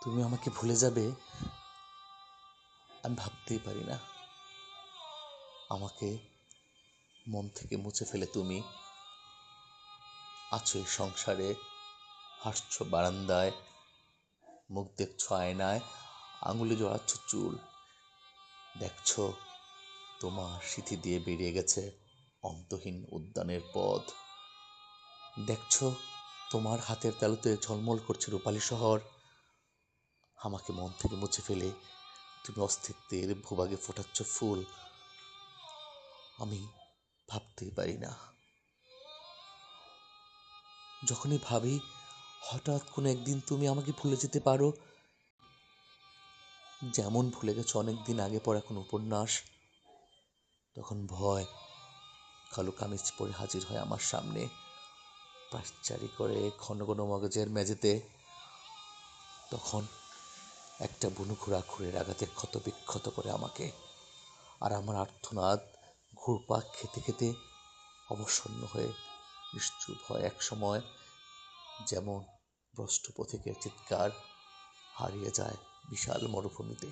তুমি আমাকে ভুলে যাবে আমি ভাবতেই পারি না। আমাকে মন থেকে মুছে ফেলে তুমি আছো এই সংসারে, হাসছো বারান্দায়, মুখ দেখছো আয়নায়, আঙুলে জড়াচ্ছ চুল, দেখছো তোমার সিঁথি দিয়ে বেরিয়ে গেছে অন্তহীন উদ্যানের পথ, দেখছো তোমার হাতের তালুতে ঝলমল করছে রূপালী শহর। আমাকে মন থেকে মুছে ফেলে তুমি অস্তিত্বের ভূভাগে ফোটাচ্ছ ফুল। আমি ভাবতেই পারি না। যখনই ভাবি হঠাৎ কোনো একদিন তুমি আমাকে ভুলে যেতে পারো, যেমন ভুলে গেছো অনেকদিন আগে পড়া কোনো উপন্যাস, তখন ভয় কালো কামিজ পরে হাজির হয় আমার সামনে, পায়চারি করে ঘন ঘন মগজের মেঝেতে। তখন একটা বুনো ঘোড়া খুঁড়ের আঘাতে ক্ষত বিক্ষত করে আমাকে, আর আমার আর্তনাদ ঘুরপাক খেতে খেতে অবসন্ন হয়ে নিশ্চুপ হয় এক সময়, যেমন ভ্রষ্ট পথিকের চিৎকার হারিয়ে যায় বিশাল মরুভূমিতে।